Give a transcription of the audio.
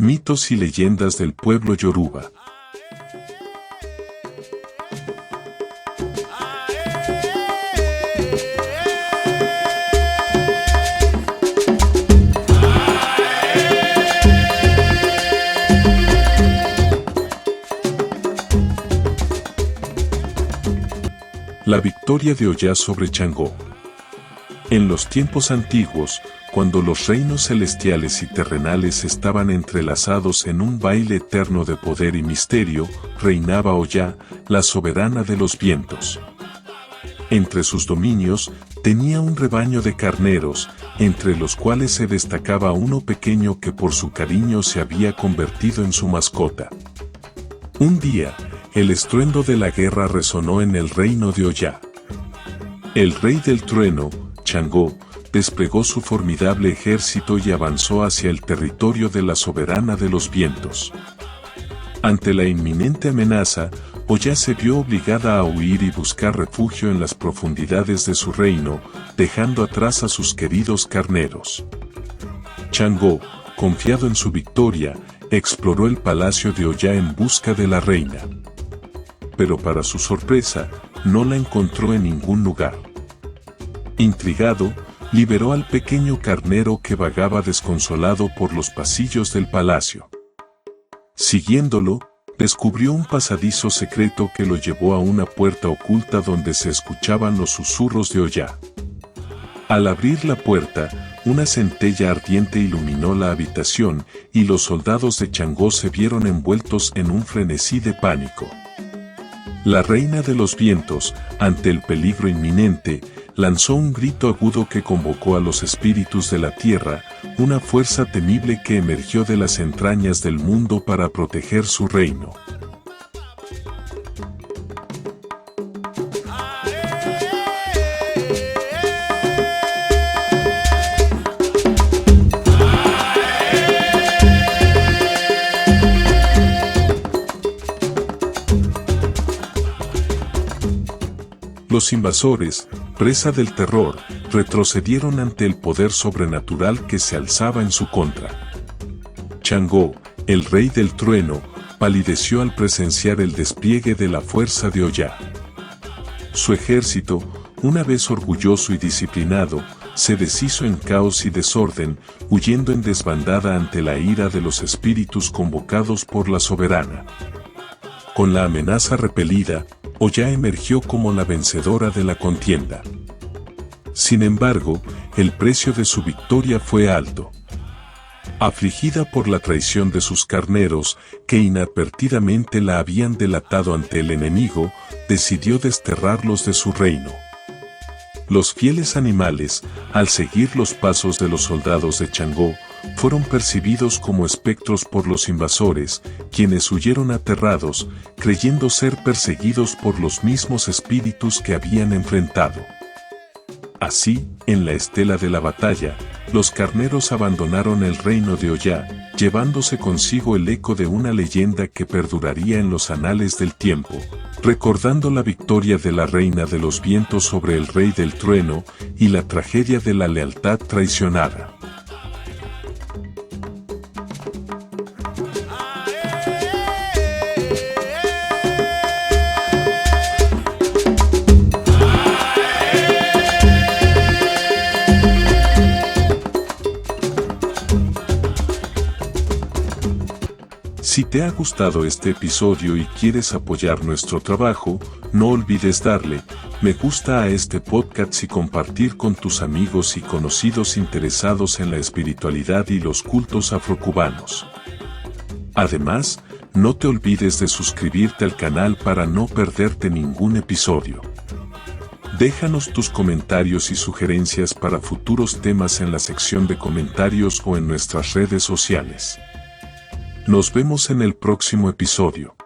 Mitos y leyendas del pueblo Yoruba. La victoria de Oya sobre Changó. En los tiempos antiguos, cuando los reinos celestiales y terrenales estaban entrelazados en un baile eterno de poder y misterio, reinaba Oya, la soberana de los vientos. Entre sus dominios, tenía un rebaño de carneros, entre los cuales se destacaba uno pequeño que por su cariño se había convertido en su mascota. Un día, el estruendo de la guerra resonó en el reino de Oya. El rey del trueno, Changó, desplegó su formidable ejército y avanzó hacia el territorio de la soberana de los vientos. Ante la inminente amenaza, Oya se vio obligada a huir y buscar refugio en las profundidades de su reino, dejando atrás a sus queridos carneros. Changó, confiado en su victoria, exploró el palacio de Oya en busca de la reina. Pero para su sorpresa, no la encontró en ningún lugar. Intrigado, liberó al pequeño carnero que vagaba desconsolado por los pasillos del palacio. Siguiéndolo, descubrió un pasadizo secreto que lo llevó a una puerta oculta donde se escuchaban los susurros de Oya. Al abrir la puerta, una centella ardiente iluminó la habitación y los soldados de Changó se vieron envueltos en un frenesí de pánico. La reina de los vientos, ante el peligro inminente, lanzó un grito agudo que convocó a los espíritus de la tierra, una fuerza temible que emergió de las entrañas del mundo para proteger su reino. Los invasores, presa del terror, retrocedieron ante el poder sobrenatural que se alzaba en su contra. Changó, el rey del trueno, palideció al presenciar el despliegue de la fuerza de Oya. Su ejército, una vez orgulloso y disciplinado, se deshizo en caos y desorden, huyendo en desbandada ante la ira de los espíritus convocados por la soberana. Con la amenaza repelida, Oya emergió como la vencedora de la contienda. Sin embargo, el precio de su victoria fue alto. Afligida por la traición de sus carneros, que inadvertidamente la habían delatado ante el enemigo, decidió desterrarlos de su reino. Los fieles animales, al seguir los pasos de los soldados de Changó, fueron percibidos como espectros por los invasores, quienes huyeron aterrados, creyendo ser perseguidos por los mismos espíritus que habían enfrentado. Así, en la estela de la batalla, los carneros abandonaron el reino de Oya, llevándose consigo el eco de una leyenda que perduraría en los anales del tiempo, recordando la victoria de la reina de los vientos sobre el rey del trueno y la tragedia de la lealtad traicionada. Si te ha gustado este episodio y quieres apoyar nuestro trabajo, no olvides darle me gusta a este podcast y compartir con tus amigos y conocidos interesados en la espiritualidad y los cultos afrocubanos. Además, no te olvides de suscribirte al canal para no perderte ningún episodio. Déjanos tus comentarios y sugerencias para futuros temas en la sección de comentarios o en nuestras redes sociales. Nos vemos en el próximo episodio.